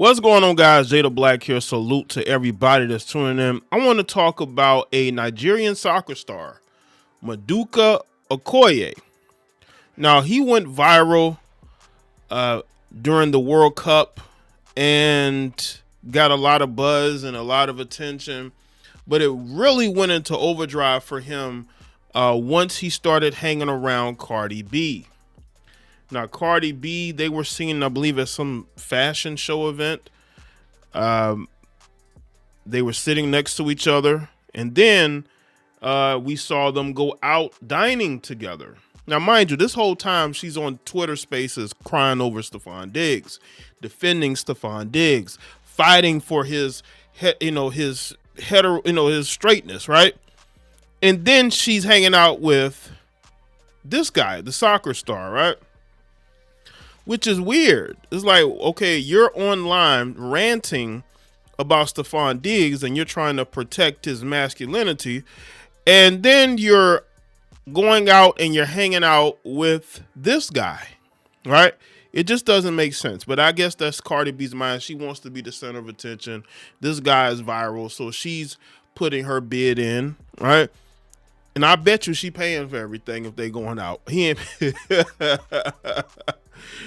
What's going on, guys? Jada Black here. Salute to everybody that's tuning in. I want to talk about a Nigerian soccer star, Maduka Okoye. Now, he went viral during the World Cup and got a lot of buzz and a lot of attention, but it really went into overdrive for him once he started hanging around Cardi B. Now, Cardi B, they were seen, I believe, at some fashion show event. They were sitting next to each other, and then we saw them go out dining together. Now, mind you, this whole time she's on Twitter Spaces crying over Stephon Diggs, defending Stephon Diggs, fighting for his straightness, right? And then she's hanging out with this guy, the soccer star, right? Which is weird. It's like, okay, you're online ranting about Stephon Diggs and you're trying to protect his masculinity, and then you're going out and you're hanging out with this guy, right? It just doesn't make sense. But I guess that's Cardi B's mind. She wants to be the center of attention. This guy is viral, so she's putting her bid in, right? And I bet you she paying for everything if they going out. He ain't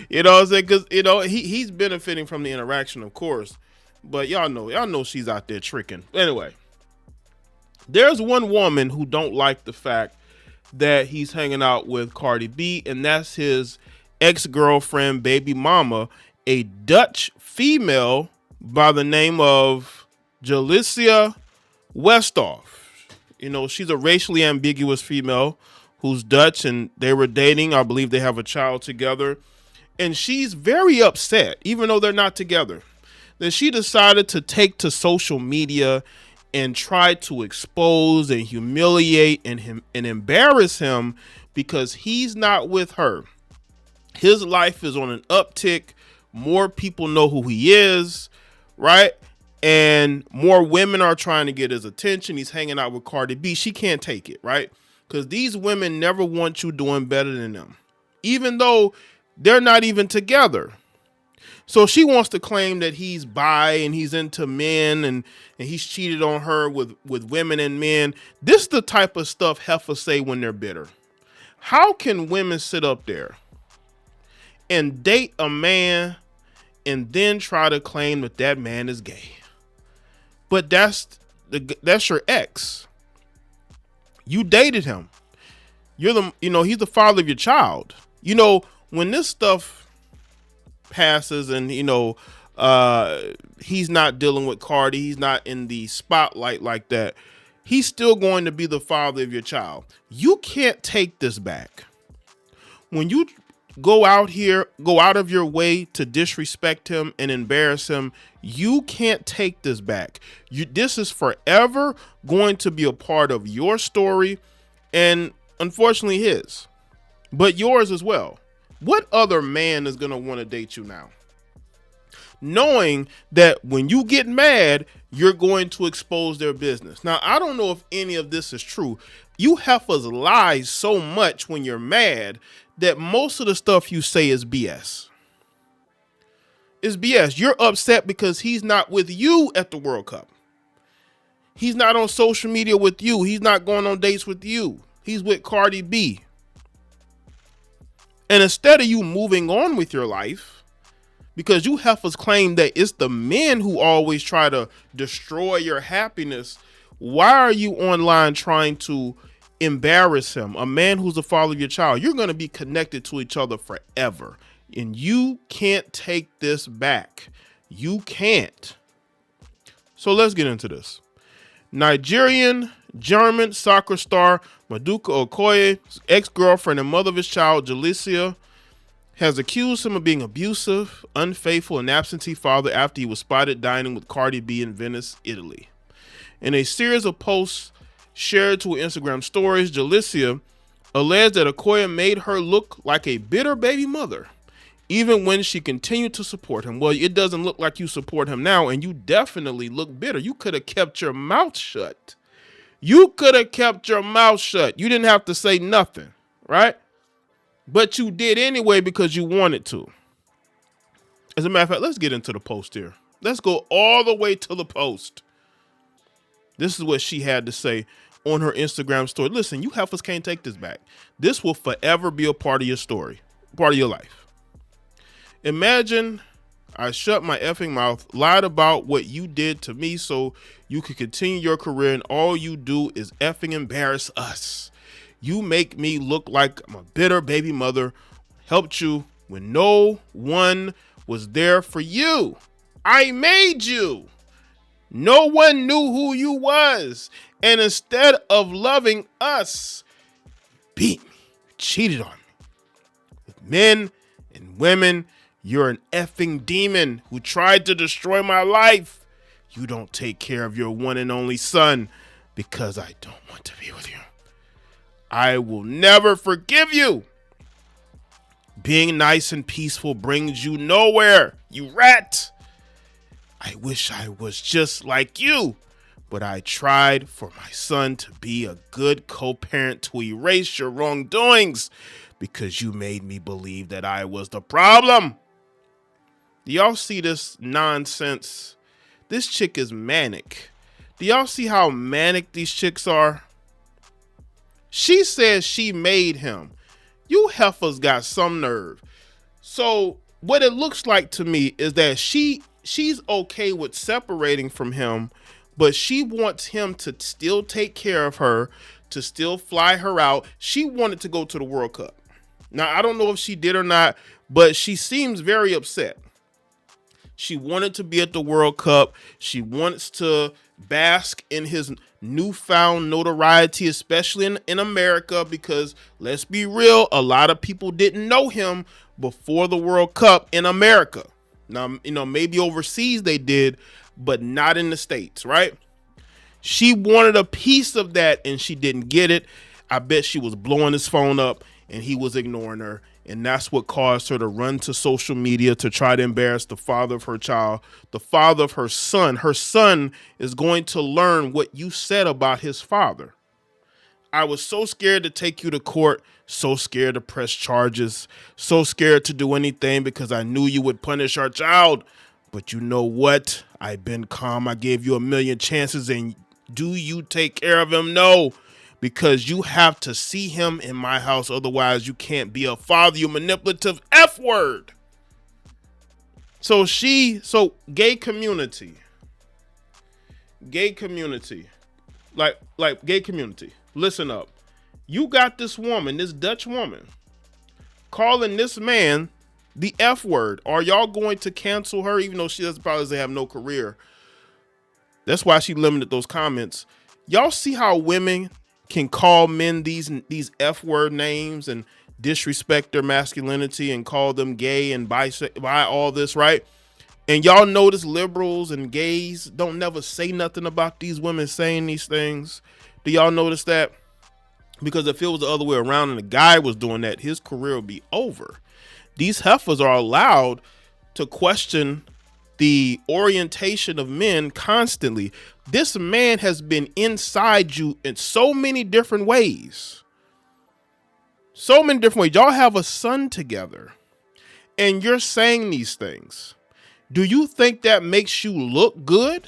You know what I'm saying? Because, he's benefiting from the interaction, of course. But y'all know she's out there tricking. Anyway, there's one woman who don't like the fact that he's hanging out with Cardi B, and that's his ex-girlfriend, baby mama, a Dutch female by the name of Jelicia Westhoff. She's a racially ambiguous female who's Dutch, and they were dating. I believe they have a child together. And she's very upset, even though they're not together, that she decided to take to social media and try to expose and humiliate and embarrass him because he's not with her. His life is on an uptick. More people know who he is, right? And more women are trying to get his attention. He's hanging out with Cardi B. She can't take it, right? Because these women never want you doing better than them, even though they're not even together. So she wants to claim that he's bi and he's into men and he's cheated on her with women and men. This is the type of stuff heifers say when they're bitter. How can women sit up there and date a man and then try to claim that that man is gay? But that's your ex. You dated him. He's the father of your child. When this stuff passes and, he's not dealing with Cardi, he's not in the spotlight like that, he's still going to be the father of your child. You can't take this back. When you go out of your way to disrespect him and embarrass him, you can't take this back. This is forever going to be a part of your story, and unfortunately his, but yours as well. What other man is going to want to date you now, knowing that when you get mad, you're going to expose their business? Now, I don't know if any of this is true. You heifers lie so much when you're mad that most of the stuff you say is BS. It's BS. You're upset because he's not with you at the World Cup. He's not on social media with you. He's not going on dates with you. He's with Cardi B. And instead of you moving on with your life, because you heifers claim that it's the men who always try to destroy your happiness, why are you online trying to embarrass him, a man who's the father of your child? You're going to be connected to each other forever, and you can't take this back. You can't. So let's get into this. Nigerian German soccer star Maduka Okoye, ex-girlfriend and mother of his child, Jelicia, has accused him of being abusive, unfaithful, and absentee father after he was spotted dining with Cardi B in Venice, Italy. In a series of posts shared to her Instagram stories, Jelicia alleged that Okoye made her look like a bitter baby mother, even when she continued to support him. Well, it doesn't look like you support him now, and you definitely look bitter. You could have kept your mouth shut. You could have kept your mouth shut. You didn't have to say nothing, right? But you did anyway because you wanted to. As a matter of fact, let's get into the post here. Let's go all the way to the post. This is what she had to say on her Instagram story. Listen, you heifers can't take this back. This will forever be a part of your story, part of your life. Imagine I shut my effing mouth, lied about what you did to me so you could continue your career, and all you do is effing embarrass us. You make me look like I'm a bitter baby mother, helped you when no one was there for you. I made you. No one knew who you was. And instead of loving us, beat me, cheated on me. With men and women, you're an effing demon who tried to destroy my life. You don't take care of your one and only son because I don't want to be with you. I will never forgive you. Being nice and peaceful brings you nowhere, you rat. I wish I was just like you, but I tried for my son to be a good co-parent to erase your wrongdoings because you made me believe that I was the problem. Do y'all see this nonsense? This chick is manic. Do y'all see how manic these chicks are? She says she made him. You heifers got some nerve. So what it looks like to me is that she's okay with separating from him, but she wants him to still take care of her, to still fly her out. She wanted to go to the World Cup. Now, I don't know if she did or not, but she seems very upset. She wanted to be at the World Cup. She wants to bask in his newfound notoriety, especially in America, because let's be real, a lot of people didn't know him before the World Cup in America. Now, maybe overseas they did, but not in the States, right? She wanted a piece of that and she didn't get it. I bet she was blowing his phone up and he was ignoring her. And that's what caused her to run to social media to try to embarrass the father of her child, the father of her son. Her son is going to learn what you said about his father. I was so scared to take you to court, so scared to press charges, so scared to do anything because I knew you would punish our child. But you know what? I've been calm. I gave you a million chances, and do you take care of him? No. Because you have to see him in my house. Otherwise, you can't be a father, you manipulative F word. So gay community, like gay community, listen up. You got this woman, this Dutch woman, calling this man the F word. Are y'all going to cancel her, even though she doesn't probably have no career? That's why she limited those comments. Y'all see how women can call men these F word names and disrespect their masculinity and call them gay and bi all this, right? And y'all notice liberals and gays don't never say nothing about these women saying these things. Do y'all notice that? Because if it was the other way around and the guy was doing that, his career would be over. These heifers are allowed to question the orientation of men constantly. This man has been inside you in so many different ways. So many different ways. Y'all have a son together and you're saying these things. Do you think that makes you look good?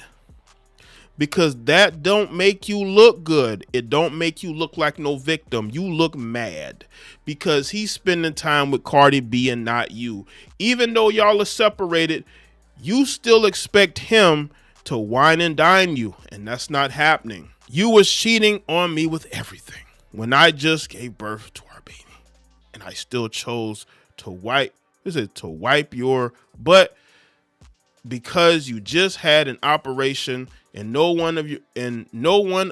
Because that don't make you look good. It don't make you look like no victim. You look mad because he's spending time with Cardi B and not you. Even though y'all are separated, you still expect him to wine and dine you, and that's not happening. You was cheating on me with everything when I just gave birth to our baby, and I still chose to wipe your butt because you just had an operation and no one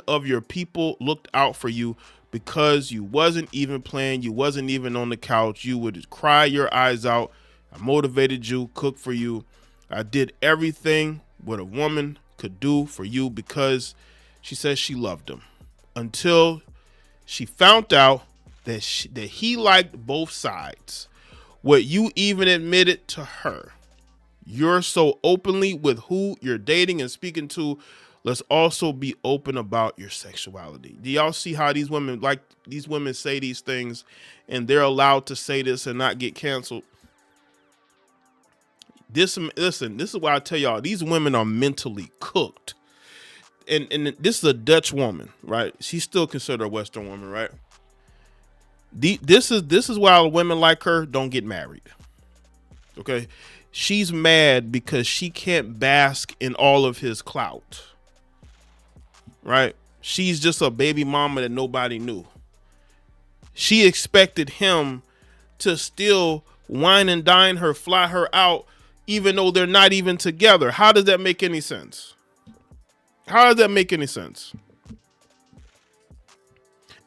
of your people looked out for you because you wasn't even playing, you wasn't even on the couch. You would cry your eyes out. I motivated you, cooked for you. I did everything what a woman could do for you because she says she loved him, until she found out that he liked both sides. What you even admitted to her. You're so openly with who you're dating and speaking to. Let's also be open about your sexuality. Do y'all see how these women say these things and they're allowed to say this and not get canceled? Listen, this is why I tell y'all, these women are mentally cooked. And this is a Dutch woman, right? She's still considered a Western woman, right? This is why women like her don't get married. Okay, she's mad because she can't bask in all of his clout, right? She's just a baby mama that nobody knew. She expected him to still wine and dine her, fly her out, even though they're not even together. How does that make any sense? How does that make any sense?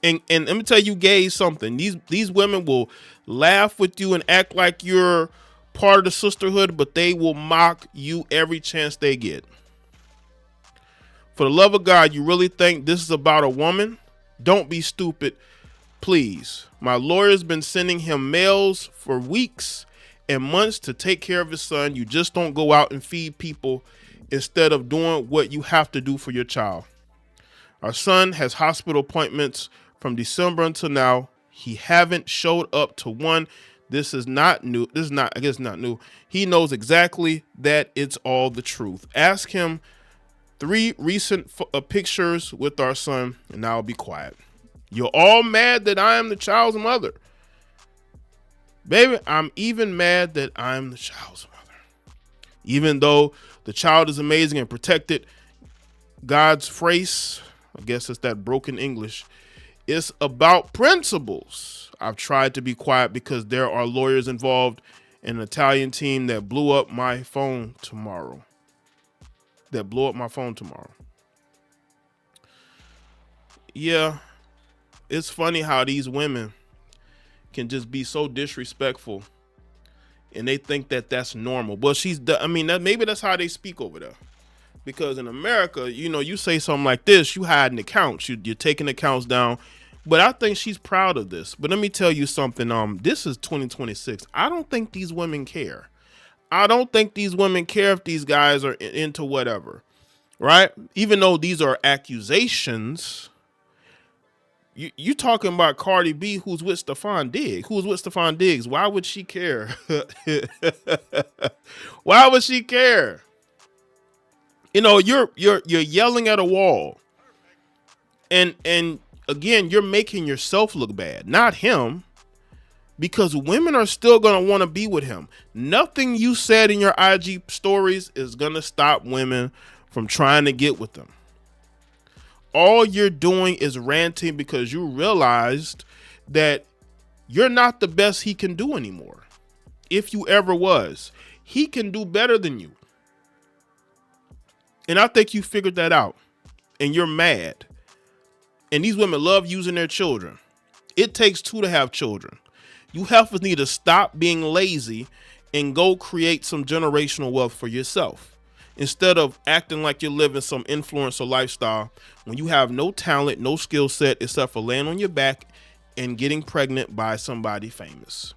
And let me tell you gays something. These women will laugh with you and act like you're part of the sisterhood, but they will mock you every chance they get. For the love of God, you really think this is about a woman? Don't be stupid, please. My lawyer's been sending him mails for weeks and months to take care of his son. You just don't go out and feed people instead of doing what you have to do for your child. Our son has hospital appointments from December until now. He haven't showed up to one. This is not new. This is not, I guess not new. He knows exactly that it's all the truth. Ask him 3 recent pictures with our son, and I'll be quiet. You're all mad that I am the child's mother. Baby, I'm even mad that I'm the child's mother. Even though the child is amazing and protected, God's phrase, I guess it's that broken English, it's about principles. I've tried to be quiet because there are lawyers involved in an Italian team that blew up my phone tomorrow. Yeah, it's funny how these women can just be so disrespectful and they think that that's normal. But maybe that's how they speak over there. Because in America, you say something like this, you hiding accounts, you're taking accounts down. But I think she's proud of this. But let me tell you something. This is 2026. I don't think these women care. I don't think these women care if these guys are into whatever, right? Even though these are accusations. You talking about Cardi B, who's with Stephon Diggs. Why would she care? Why would she care? You're yelling at a wall. And again, you're making yourself look bad, not him, because women are still going to want to be with him. Nothing you said in your IG stories is going to stop women from trying to get with them. All you're doing is ranting because you realized that you're not the best he can do anymore. If you ever was, he can do better than you. And I think you figured that out and you're mad. And these women love using their children. It takes 2 to have children. You heifers need to stop being lazy and go create some generational wealth for yourself. Instead of acting like you're living some influencer lifestyle when you have no talent, no skill set, except for laying on your back and getting pregnant by somebody famous.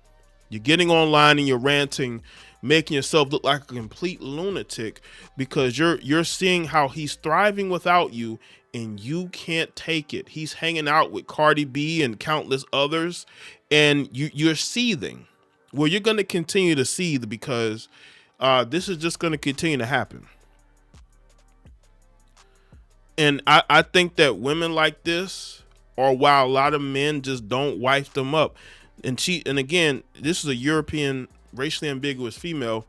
You're getting online and you're ranting, making yourself look like a complete lunatic because you're seeing how he's thriving without you and you can't take it. He's hanging out with Cardi B and countless others and you're seething. Well, you're going to continue to seethe because this is just going to continue to happen. And I think that women like this are why a lot of men just don't wife them up. And again, this is a European, racially ambiguous female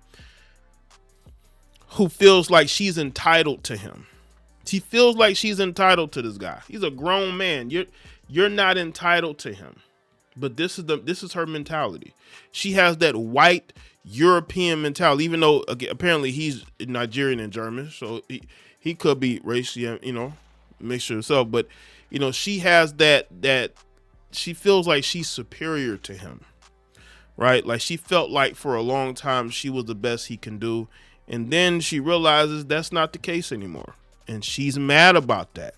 who feels like she's entitled to him. She feels like she's entitled to this guy. He's a grown man. You're not entitled to him. But this is her mentality. She has that white European mentality, even though apparently he's Nigerian and German, so he could be racially, mixture himself. But she has that she feels like she's superior to him, right? Like she felt like for a long time she was the best he can do, and then she realizes that's not the case anymore, and she's mad about that.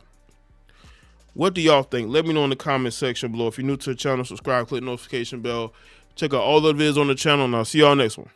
What do y'all think? Let me know in the comment section below. If you're new to the channel, subscribe, click the notification bell. Check out all the videos on the channel, and I'll see y'all next one.